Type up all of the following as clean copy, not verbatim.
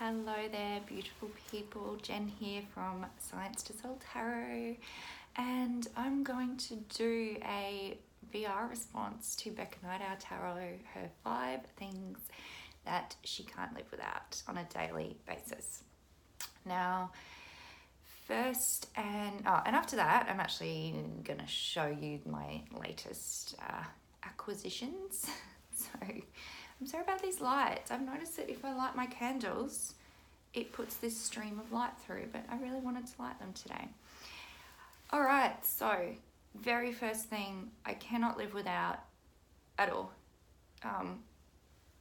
Hello there, beautiful people. Jen here from Science to Soul Tarot, and I'm going to do a VR response to Becca Night Owl Tarot, her 5 things that she can't live without on a daily basis. Now, first and after that, I'm actually going to show you my latest acquisitions. So I'm sorry about these lights. I've noticed that if I light my candles, it puts this stream of light through, but I really wanted to light them today. All right, so very first thing I cannot live without at all.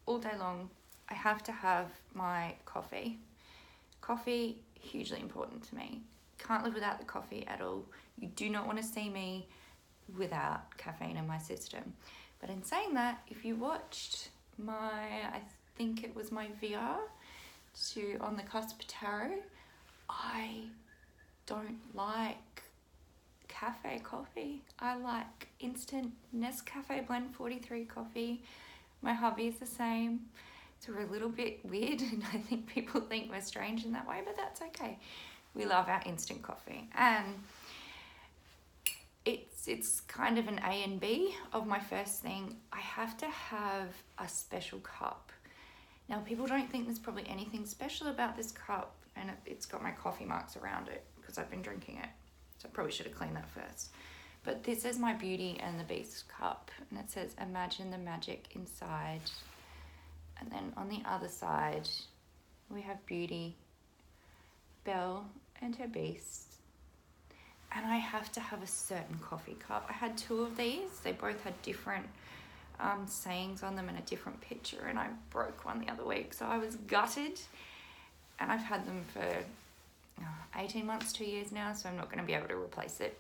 All day long, I have to have my coffee. Coffee, hugely important to me. Can't live without the coffee at all. You do not want to see me without caffeine in my system. But in saying that, if you watched I think it was my VR to On the Cusp Tarot, I don't like cafe coffee. I like instant Nescafe Blend 43 coffee. My hubby is the same. It's a little bit weird, and I think people think we're strange in that way, but that's okay. We love our instant coffee, and it's kind of an A and B of my first thing. I have to have a special cup. Now, people don't think there's probably anything special about this cup, and it's got my coffee marks around it because I've been drinking it. So I probably should have cleaned that first. But this is my Beauty and the Beast cup, and it says, "Imagine the magic inside." And then on the other side, we have Beauty, Belle, and her beast. And I have to have a certain coffee cup. I had 2 of these. They both had different sayings on them and a different picture, and I broke one the other week, so I was gutted. And I've had them for 18 months, 2 years now, so I'm not going to be able to replace it.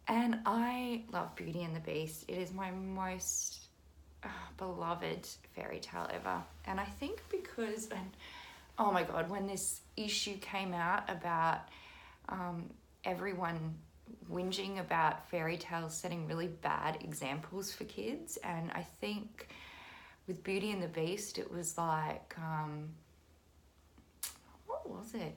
And I love Beauty and the Beast. It is my most beloved fairy tale ever. And I think because, oh my God, when this issue came out about everyone whinging about fairy tales setting really bad examples for kids, and I think with Beauty and the Beast it was like what was it?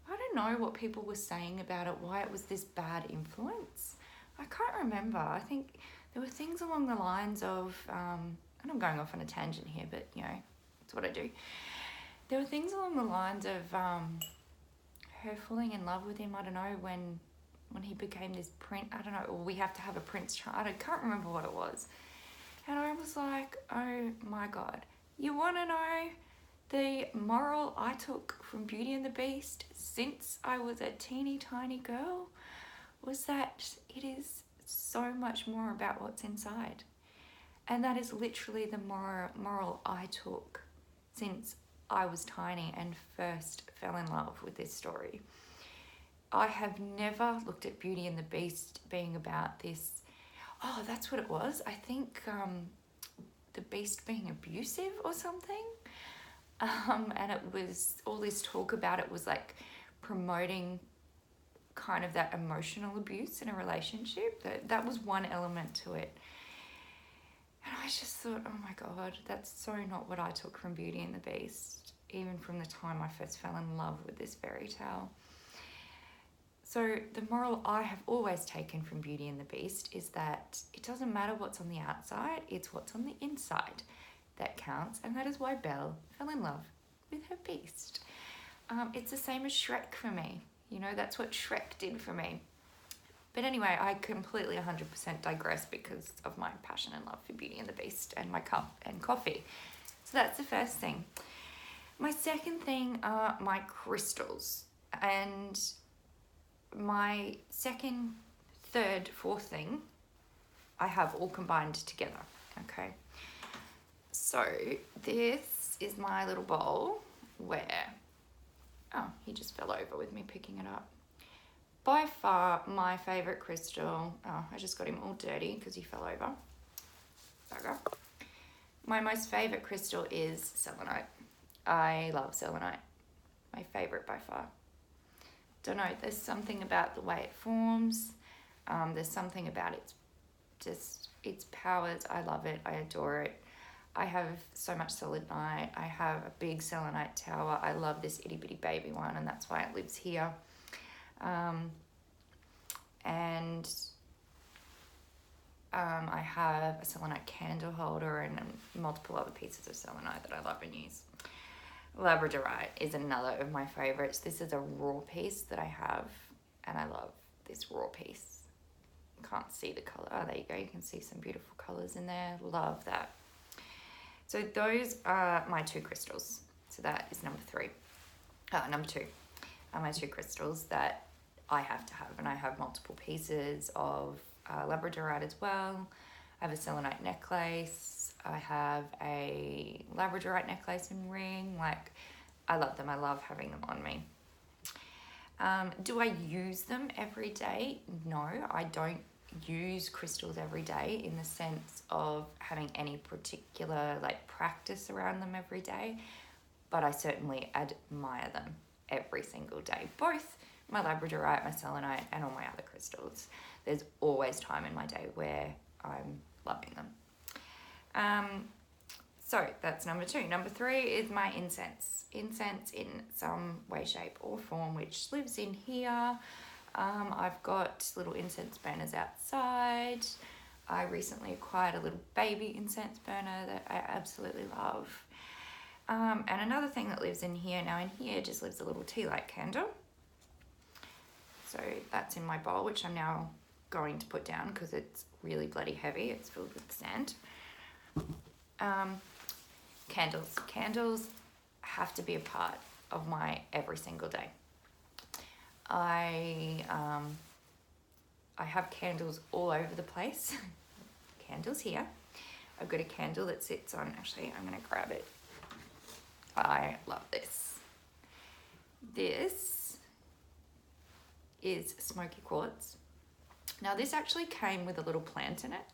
I don't know what people were saying about it, why it was this bad influence. I can't remember. I think there were things along the lines of and I'm going off on a tangent here, but you know, that's what I do. There were things along the lines of her falling in love with him, I don't know, when he became this prince, I don't know, or we have to have a prince child, I can't remember what it was. And I was like, oh my God, you want to know the moral I took from Beauty and the Beast since I was a teeny tiny girl? Was that it is so much more about what's inside. And that is literally the moral I took since I was tiny and first fell in love with this story. I have never looked at Beauty and the Beast being about this. Oh, that's what it was. I think the Beast being abusive or something. And it was, all this talk about it was like promoting kind of that emotional abuse in a relationship. That was one element to it. And I just thought, oh my God, that's so not what I took from Beauty and the Beast, even from the time I first fell in love with this fairy tale. So the moral I have always taken from Beauty and the Beast is that it doesn't matter what's on the outside, it's what's on the inside that counts. And that is why Belle fell in love with her beast. It's the same as Shrek for me. You know, that's what Shrek did for me. But anyway, I completely 100% digress because of my passion and love for Beauty and the Beast and my cup and coffee. So that's the first thing. My second thing are my crystals. And my second, third, fourth thing, I have all combined together, okay? So this is my little bowl where, oh, he just fell over with me picking it up. By far my favourite crystal, oh, I just got him all dirty because he fell over. Bugger. My most favourite crystal is selenite. I love selenite. My favourite by far. Don't know, there's something about the way it forms. There's something about its powers. I love it. I adore it. I have so much selenite. I have a big selenite tower. I love this itty bitty baby one, and that's why it lives here. I have a selenite candle holder and multiple other pieces of selenite that I love and use. Labradorite is another of my favorites. This is a raw piece that I have, and I love this raw piece. Can't see the color. Oh, there you go. You can see some beautiful colors in there. Love that. So those are my two crystals. So that is number two are my two crystals that I have to have, and I have multiple pieces of labradorite as well. I have a selenite necklace. I have a labradorite necklace and ring. Like, I love them. I love having them on me. Do I use them every day? No, I don't use crystals every day in the sense of having any particular like practice around them every day, but I certainly admire them every single day. Both my labradorite, my selenite, and all my other crystals. There's always time in my day where I'm loving them. So that's number two. Number three is my incense. Incense in some way, shape, or form, which lives in here. I've got little incense burners outside. I recently acquired a little baby incense burner that I absolutely love. And another thing that lives in here, now in here just lives a little tea light candle. So that's in my bowl, which I'm now going to put down because it's really bloody heavy. It's filled with sand. Candles. Candles have to be a part of my every single day. I have candles all over the place. Candles here. I've got a candle that sits on, actually I'm going to grab it. I love this. This is smoky quartz. Now this actually came with a little plant in it.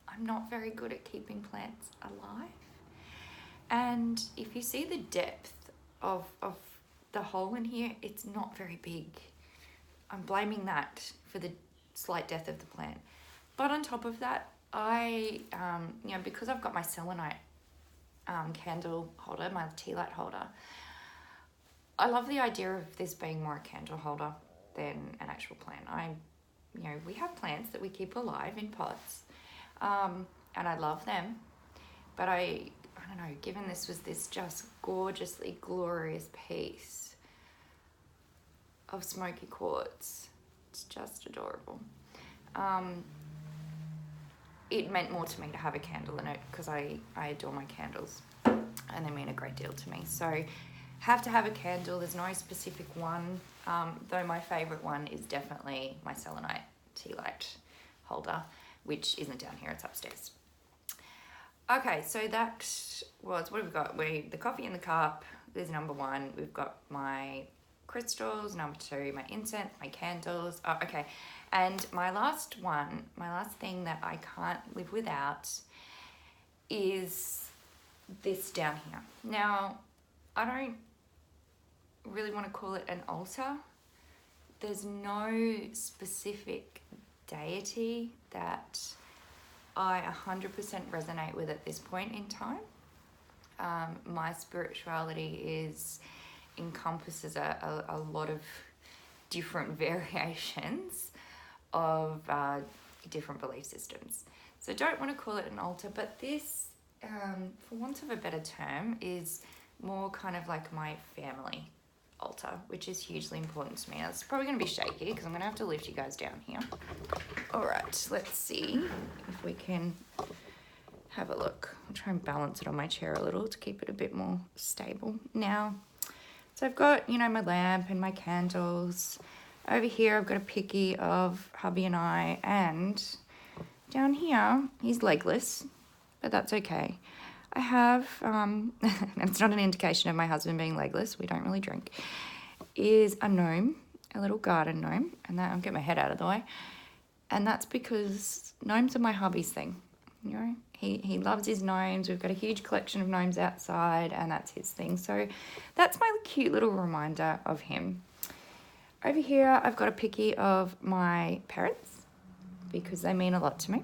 I'm not very good at keeping plants alive. And if you see the depth of the hole in here, it's not very big. I'm blaming that for the slight death of the plant. But on top of that, I, because I've got my selenite candle holder, my tea light holder, I love the idea of this being more a candle holder than an actual plant. We have plants that we keep alive in pots, and I love them, but I don't know, given this was this just gorgeously glorious piece of smoky quartz, it's just adorable. It meant more to me to have a candle in it because I adore my candles and they mean a great deal to me. So have to have a candle. There's no specific one, though my favorite one is definitely my selenite tea light holder, which isn't down here, it's upstairs. Okay, so that was, what have we got? The coffee in the cup, there's number one. We've got my crystals, number two, my incense, my candles. Oh, okay, and my last thing that I can't live without is this down here. Now, I don't really want to call it an altar. There's no specific deity that I 100% resonate with at this point in time. My spirituality encompasses a lot of different variations of different belief systems. So don't want to call it an altar, but this, for want of a better term, is more kind of like my family altar, which is hugely important to me. Now, it's probably going to be shaky because I'm going to have to lift you guys down here. All right, let's see if we can have a look. I'll try and balance it on my chair a little to keep it a bit more stable. Now, so I've got, my lamp and my candles. Over here, I've got a picky of hubby and I, and down here, he's legless, but that's okay. I have, and it's not an indication of my husband being legless, we don't really drink, is a gnome, a little garden gnome, and that, I'll get my head out of the way, and that's because gnomes are my hubby's thing, he loves his gnomes. We've got a huge collection of gnomes outside, and that's his thing, so that's my cute little reminder of him. Over here, I've got a picky of my parents, because they mean a lot to me.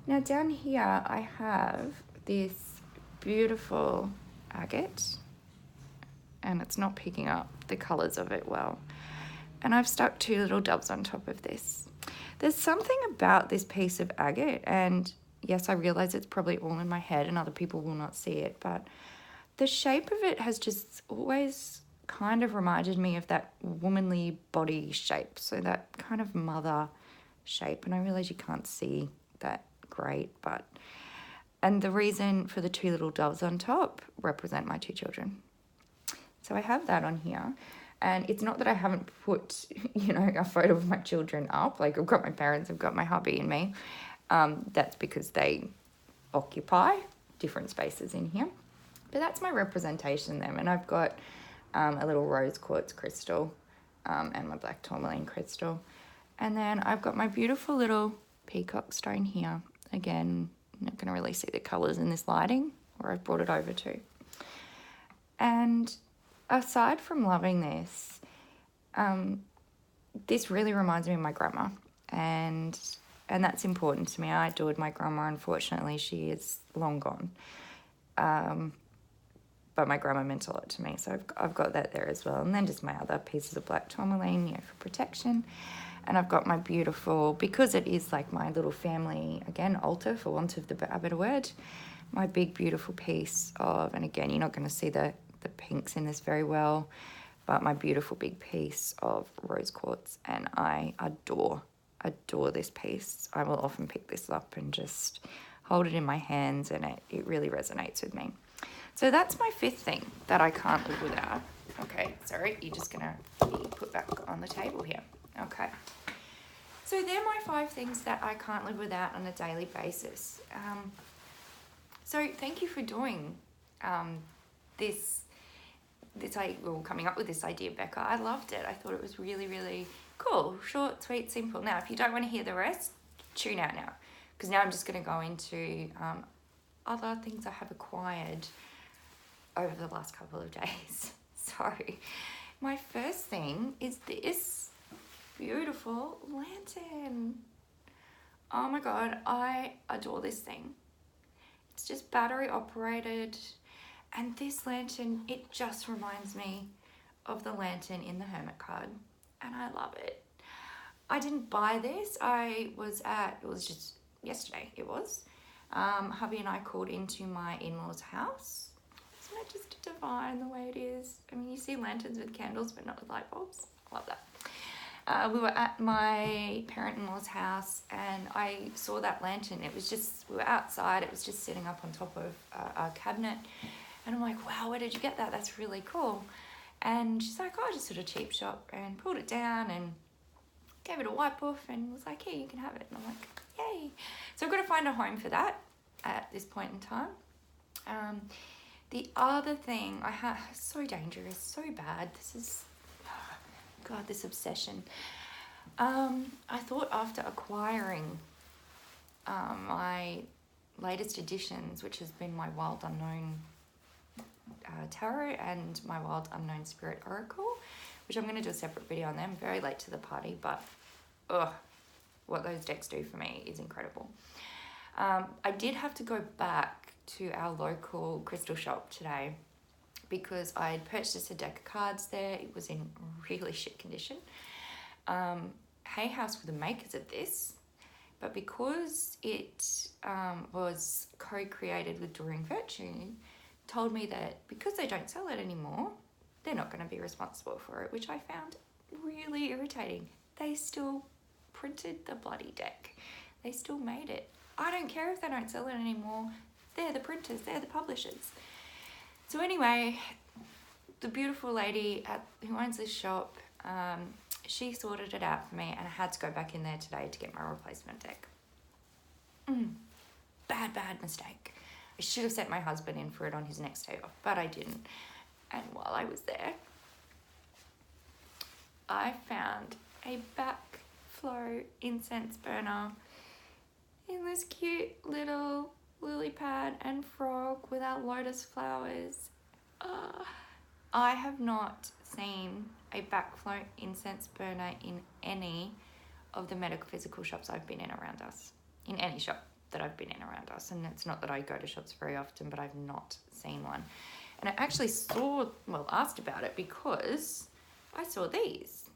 Now down here I have this beautiful agate, and it's not picking up the colours of it well. And I've stuck 2 little doves on top of this. There's something about this piece of agate, and yes, I realise it's probably all in my head and other people will not see it, but the shape of it has just always kind of reminded me of that womanly body shape, so that kind of mother shape. And I realise you can't see that great, but... And the reason for the 2 little doves on top represent my 2 children. So I have that on here. And it's not that I haven't put, a photo of my children up. Like, I've got my parents, I've got my hubby and me. That's because they occupy different spaces in here. But that's my representation of them. And I've got a little rose quartz crystal and my black tourmaline crystal. And then I've got my beautiful little peacock stone here. Again, I'm not going to really see the colours in this lighting, where I've brought it over to. And aside from loving this, this really reminds me of my grandma, and that's important to me. I adored my grandma. Unfortunately, she is long gone, but my grandma meant a lot to me, so I've got that there as well. And then just my other pieces of black tourmaline, for protection. And I've got my beautiful, because it is like my little family, again, altar, for want of a better word, my big beautiful piece of, and again, you're not going to see the pinks in this very well, but my beautiful big piece of rose quartz. And I adore this piece. I will often pick this up and just hold it in my hands, and it really resonates with me. So that's my 5th thing that I can't live without. Okay, sorry, you're just gonna be put back on the table here. Okay. So they're my 5 things that I can't live without on a daily basis. So thank you for doing coming up with this idea, Becca. I loved it. I thought it was really, really cool. Short, sweet, simple. Now, if you don't want to hear the rest, tune out now, because now I'm just going to go into other things I have acquired over the last couple of days. So my first thing is this beautiful lantern. Oh my God, I adore this thing. It's just battery operated. And this lantern, it just reminds me of the lantern in the Hermit card. And I love it. I didn't buy this. It was just yesterday, hubby and I called into my in-laws' house. Isn't it just divine the way it is? I mean, you see lanterns with candles, but not with light bulbs. I love that. We were at my parent-in-law's house, and I saw that lantern. We were outside. It was just sitting up on top of our cabinet. And I'm like, wow, where did you get that? That's really cool. And she's like, oh, I just sort of cheap shop, and pulled it down and gave it a wipe off and was like, here, you can have it. And I'm like, yay. So I've got to find a home for that at this point in time. The other thing I have, so dangerous, so bad. This obsession. I thought after acquiring my latest editions, which has been my Wild Unknown Tarot and my Wild Unknown Spirit Oracle, which I'm going to do a separate video on them. Very late to the party, but what those decks do for me is incredible. I did have to go back to our local crystal shop today because I had purchased a deck of cards there. It was in really shit condition. Hay House were the makers of this, but because it was co-created with Doreen Virtue, told me that because they don't sell it anymore, they're not going to be responsible for it, which I found really irritating. They still printed the bloody deck. They still made it. I don't care if they don't sell it anymore. They're the printers, they're the publishers. So anyway, the beautiful lady who owns this shop, she sorted it out for me, and I had to go back in there today to get my replacement deck. Bad mistake. I should have sent my husband in for it on his next day off, but I didn't. And while I was there, I found a backflow incense burner in this cute little lily pad and frog with our lotus flowers. I have not seen a backflow incense burner in any of the metaphysical shops I've been in around us. In any shop. that I've been in around us. And it's not that I go to shops very often, but I've not seen one. And I actually asked about it because I saw these,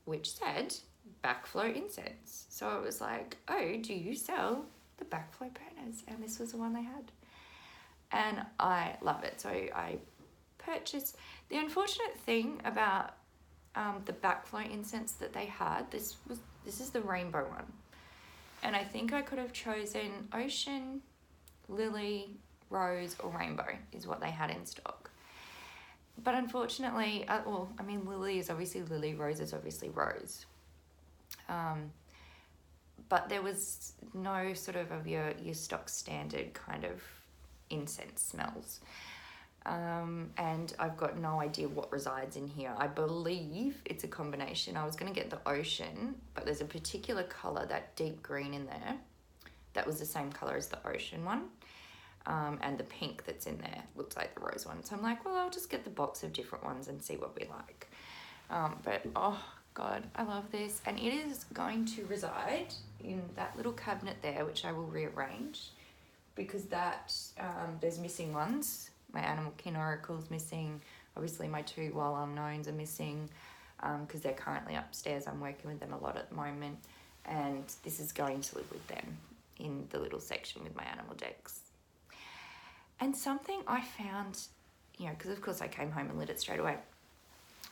which said backflow incense. So I was like, oh, do you sell the backflow burners? And this was the one they had. And I love it. So I purchased. The unfortunate thing about the backflow incense that they had, this is the rainbow one. And I think I could have chosen ocean, lily, rose, or rainbow is what they had in stock. But unfortunately, lily is obviously lily, rose is obviously rose. But there was no sort of your stock standard kind of incense smells. And I've got no idea what resides in here. I believe it's a combination. I was going to get the ocean, but there's a particular colour, that deep green in there, that was the same colour as the ocean one. And the pink that's in there looks like the rose one. So I'm like, well, I'll just get the box of different ones and see what we like. But, oh, God, I love this. And it is going to reside in that little cabinet there, which I will rearrange, because there's missing ones. My animal kin oracle's missing. Obviously, my 2 wild unknowns are missing because they're currently upstairs. I'm working with them a lot at the moment. And this is going to live with them in the little section with my animal decks. And something I found, because of course I came home and lit it straight away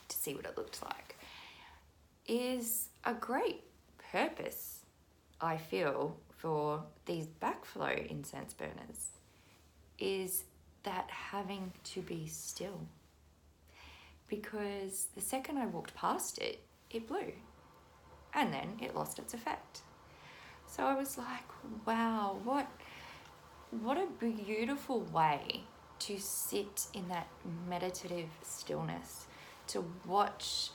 to see what it looked like, is a great purpose, I feel, for these backflow incense burners is that having to be still. Because the second I walked past it, it blew. And then it lost its effect. So I was like, wow, what a beautiful way to sit in that meditative stillness, to watch,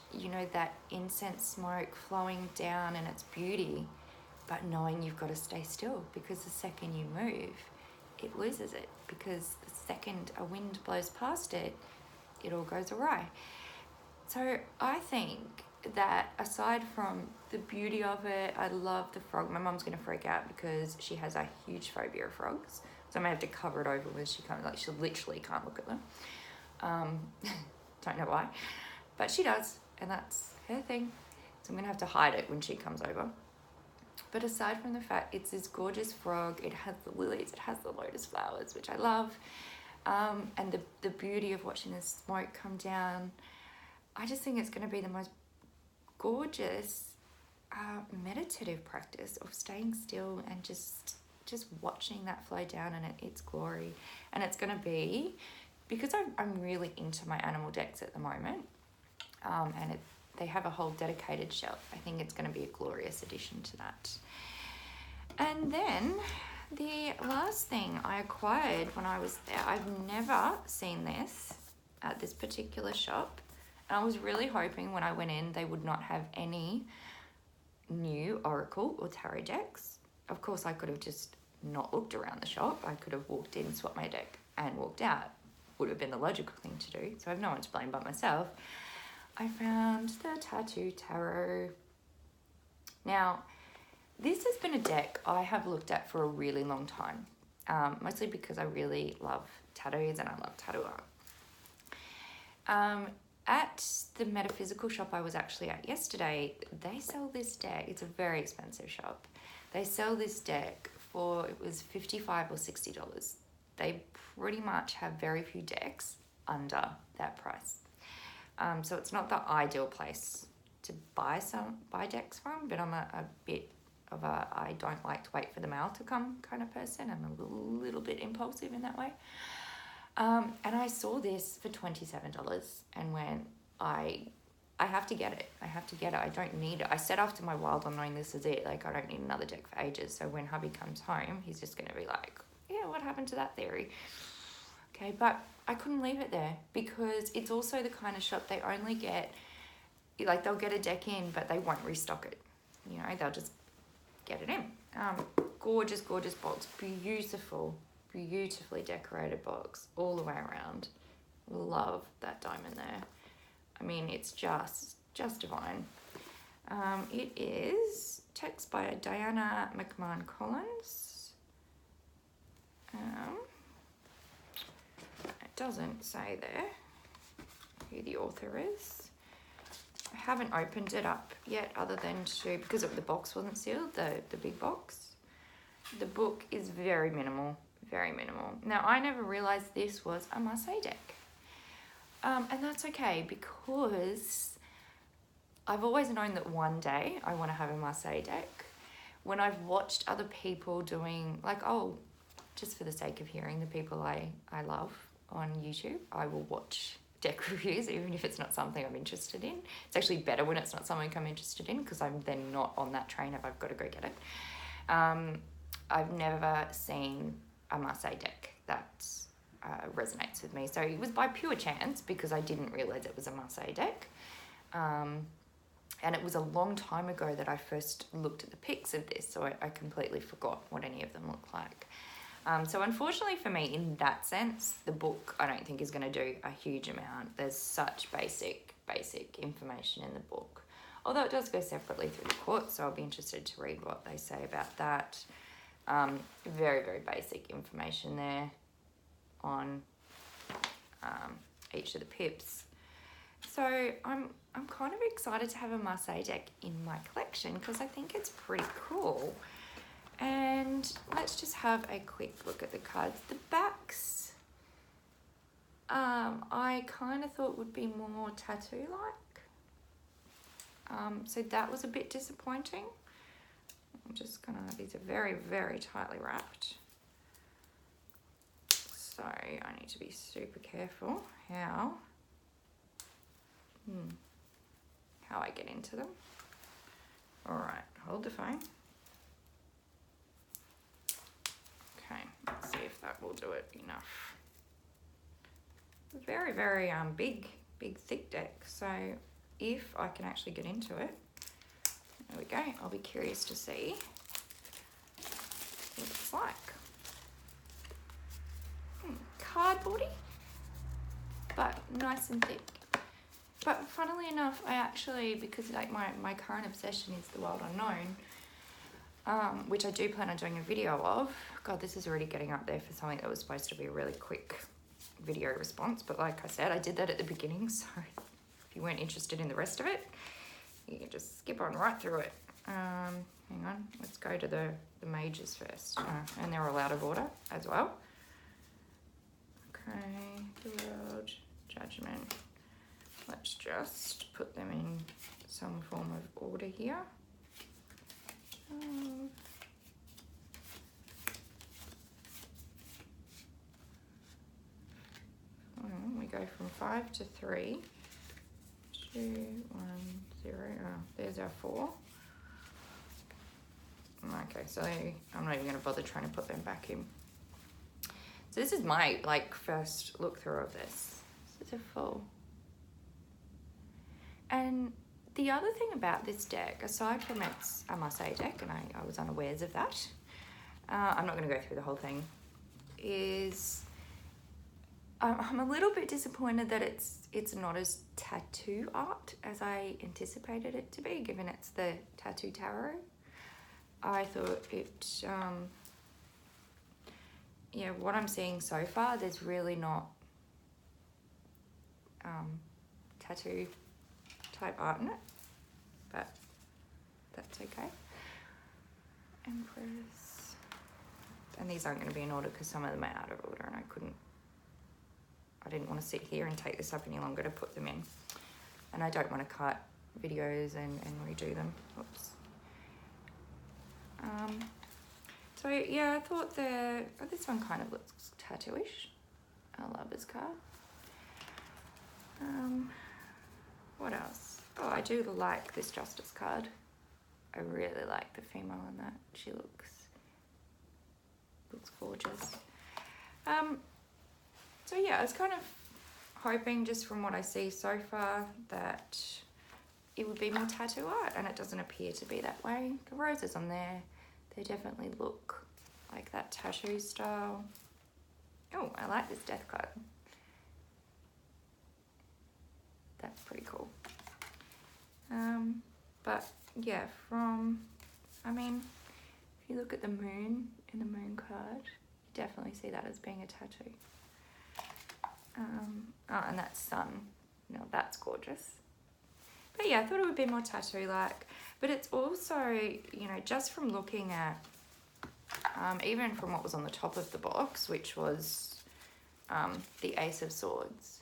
that incense smoke flowing down in its beauty, but knowing you've got to stay still, because the second you move, it loses it, because the second a wind blows past it, it all goes awry. So I think that aside from the beauty of it, I love the frog. My mum's going to freak out because she has a huge phobia of frogs. So I may have to cover it over when she comes. Like, she literally can't look at them. Don't know why. But she does, and that's her thing. So I'm going to have to hide it when she comes over. But aside from the fact it's this gorgeous frog, it has the lilies, it has the lotus flowers, which I love. And the beauty of watching the smoke come down. I just think it's going to be the most gorgeous meditative practice of staying still and just watching that flow down in its glory. And it's going to be, because I'm really into my animal decks at the moment, and they have a whole dedicated shelf. I think it's going to be a glorious addition to that. And then the last thing I acquired when I was there, I've never seen this at this particular shop. And I was really hoping when I went in, they would not have any new oracle or tarot decks. Of course, I could have just not looked around the shop. I could have walked in, swapped my deck, and walked out. Would have been the logical thing to do. So I have no one to blame but myself. I found the Tattoo Tarot. Now, this has been a deck I have looked at for a really long time, mostly because I really love tattoos and I love tattoo art. At the metaphysical shop I was actually at yesterday, they sell this deck. It's a very expensive shop. They sell this deck for, it was $55 or $60. They pretty much have very few decks under that price. So it's not the ideal place to buy decks from, but I'm a bit of I don't like to wait for the mail to come kind of person. I'm a little bit impulsive in that way. And I saw this for $27 and went, I have to get it. I have to get it. I don't need it. I said after my wild unknown, this is it. Like, I don't need another deck for ages. So when hubby comes home, he's just going to be like, yeah, what happened to that theory? Okay, but I couldn't leave it there because it's also the kind of shop they only get, like, they'll get a deck in, but they won't restock it. You know, they'll just get it in. Gorgeous, gorgeous box. Beautifully decorated box all the way around. Love that diamond there. I mean, it's just divine. It is text by Diana McMahon Collins. doesn't say there who the author is. I haven't opened it up yet other than to, because the box wasn't sealed, the big box. The book is very minimal, very minimal. Now, I never realized this was a Marseille deck. And that's okay, because I've always known that one day I want to have a Marseille deck. When I've watched other people doing, like, oh, just for the sake of hearing the people I love on YouTube, I will watch deck reviews, even if it's not something I'm interested in. It's actually better when it's not something I'm interested in, because I'm then not on that train if I've got to go get it. I've never seen a Marseille deck that resonates with me. So it was by pure chance, because I didn't realise it was a Marseille deck. And it was a long time ago that I first looked at the pics of this, so I completely forgot what any of them look like. So unfortunately for me, in that sense, the book I don't think is going to do a huge amount. There's such basic information in the book. Although it does go separately through the court, so I'll be interested to read what they say about that. Very, very basic information there on each of the pips. So I'm kind of excited to have a Marseille deck in my collection, because I think it's pretty cool. And let's just have a quick look at the cards. The backs, I kind of thought would be more tattoo-like. So that was a bit disappointing. I'm just gonna, these are very, very tightly wrapped. So I need to be super careful how I get into them. All right, hold the phone. Okay, let's see if that will do it enough. Very, very big, thick deck. So if I can actually get into it, there we go. I'll be curious to see what it's like. Cardboardy, but nice and thick. But funnily enough, I actually, because like my current obsession is the Wild Unknown, which I do plan on doing a video of. God, this is already getting up there for something that was supposed to be a really quick video response. But like I said, I did that at the beginning. So if you weren't interested in the rest of it, you can just skip on right through it. Hang on, let's go to the mages first. And they're all out of order as well. Okay, the World, Judgment. Let's just put them in some form of order here. We go from 5 to 3. 2, 1, 0. Oh, there's our 4. Okay, so I'm not even going to bother trying to put them back in. So this is my first look through of this. This is a full. And the other thing about this deck, aside from it's a Marseille deck, and I was unawares of that, I'm not going to go through the whole thing, is I'm a little bit disappointed that it's not as tattoo art as I anticipated it to be, given it's the Tattoo Tarot. I thought it, yeah, what I'm seeing so far, there's really not tattoo type art in it, but that's okay. Empress. And these aren't going to be in order because some of them are out of order, and I didn't want to sit here and take this up any longer to put them in. And I don't want to cut videos and redo them. Oops. So yeah, I thought this one kind of looks tattooish. A lover's card. What else? Oh, I do like this Justice card. I really like the female in that. She looks gorgeous. So yeah, I was kind of hoping, just from what I see so far, that it would be more tattoo art, and it doesn't appear to be that way. The roses on there, they definitely look like that tattoo style. Oh, I like this death card. That's pretty cool. But yeah, I mean, if you look at the moon in the moon card, you definitely see that as being a tattoo. Oh, and that's sun. No, that's gorgeous. But yeah, I thought it would be more tattoo-like. But it's also, you know, just from looking at, even from what was on the top of the box, which was the Ace of Swords,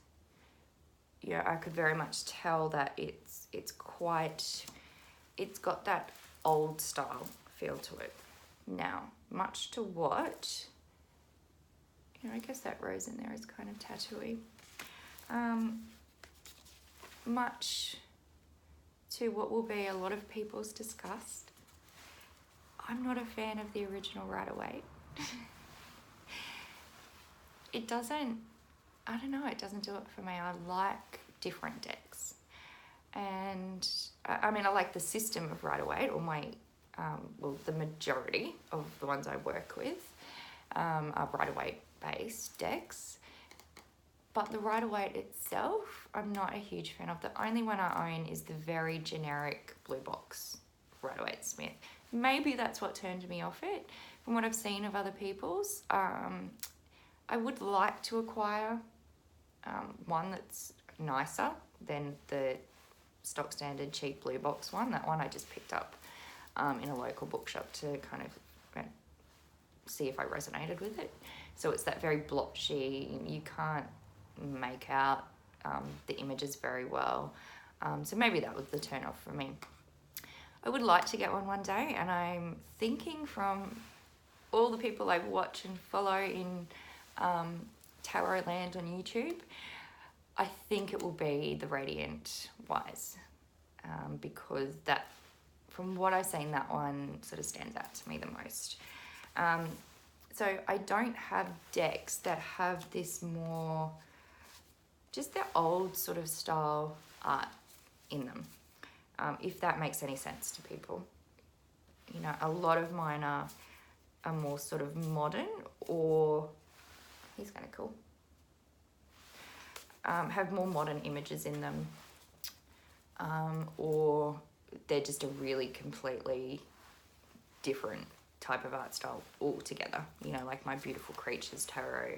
yeah, I could very much tell that it's got that old style feel to it. Now, much to what, you know, I guess that rose in there is kind of tattooy. Much to what will be a lot of people's disgust, I'm not a fan of the original Rider-Waite. It doesn't, I don't know, it doesn't do it for me. I like different decks. And I mean, I like the system of Rider-Waite, or my, well, the majority of the ones I work with are Rider-Waite based decks. But the Rider-Waite itself, I'm not a huge fan of. The only one I own is the very generic blue box Rider-Waite Smith. Maybe that's what turned me off it. From what I've seen of other people's, I would like to acquire one that's nicer than the stock standard cheap blue box one. That one I just picked up in a local bookshop to kind of see if I resonated with it. So it's that very blotchy, you can't make out the images very well. So maybe that was the turn off for me. I would like to get one day, and I'm thinking from all the people I watch and follow in Tarot Land on YouTube, I think it will be the Radiant Wise, because that, from what I've seen, that one sort of stands out to me the most. So I don't have decks that have this more, just the old sort of style art in them, if that makes any sense to people. You know, a lot of mine are more sort of modern, or, he's kind of cool, have more modern images in them, or they're just a really completely different type of art style altogether. You know, like my Beautiful Creatures Tarot,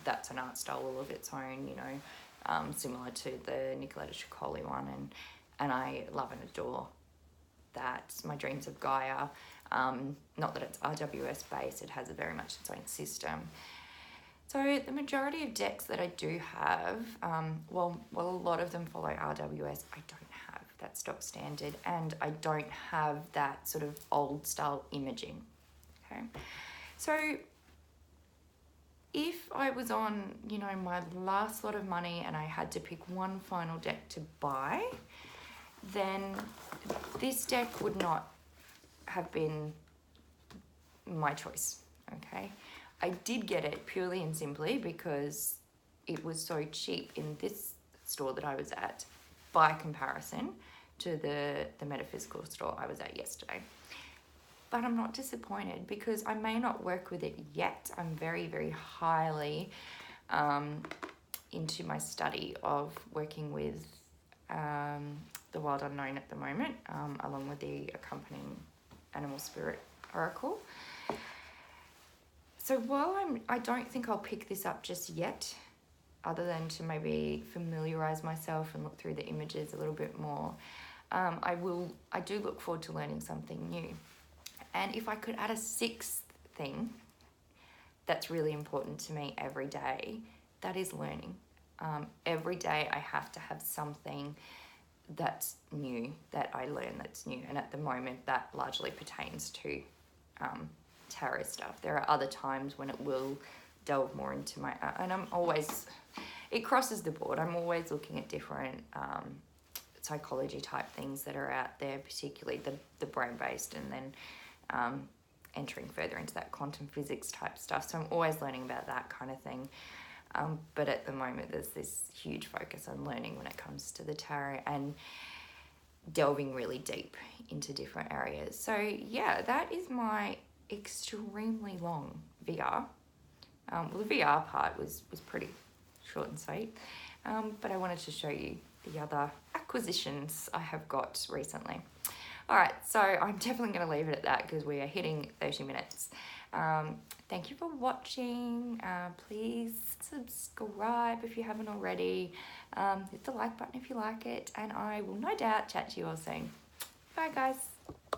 that's an art style all of its own, you know, similar to the Nicoletta Ciccoli one, and I love and adore that. My Dreams of Gaia, not that it's RWS based, it has very much its own system. So the majority of decks that I do have, well, a lot of them follow RWS. I don't have that stock standard, and I don't have that sort of old style imaging. Okay, so if I was on, you know, my last lot of money and I had to pick one final deck to buy, then this deck would not have been my choice. Okay, I did get it purely and simply because it was so cheap in this store that I was at by comparison to the metaphysical store I was at yesterday. But I'm not disappointed because I may not work with it yet. I'm very, very highly into my study of working with the Wild Unknown at the moment, along with the accompanying Animal Spirit Oracle. So while I don't think I'll pick this up just yet, other than to maybe familiarize myself and look through the images a little bit more, I do look forward to learning something new. And if I could add a sixth thing that's really important to me every day, that is learning. Every day I have to have something that's new, that I learn that's new. And at the moment, that largely pertains to tarot stuff. There are other times when it will delve more into my, and I'm always, it crosses the board. I'm always looking at different psychology type things that are out there, particularly the brain-based, and then entering further into that quantum physics type stuff. So I'm always learning about that kind of thing. But at the moment, there's this huge focus on learning when it comes to the tarot and delving really deep into different areas. So yeah, that is my extremely long VR. Well, the VR part was pretty short and sweet, but I wanted to show you the other acquisitions I have got recently. All right, so I'm definitely going to leave it at that because we are hitting 30 minutes. Thank you for watching. Please subscribe if you haven't already. Hit the like button if you like it, and I will no doubt chat to you all soon. Bye guys.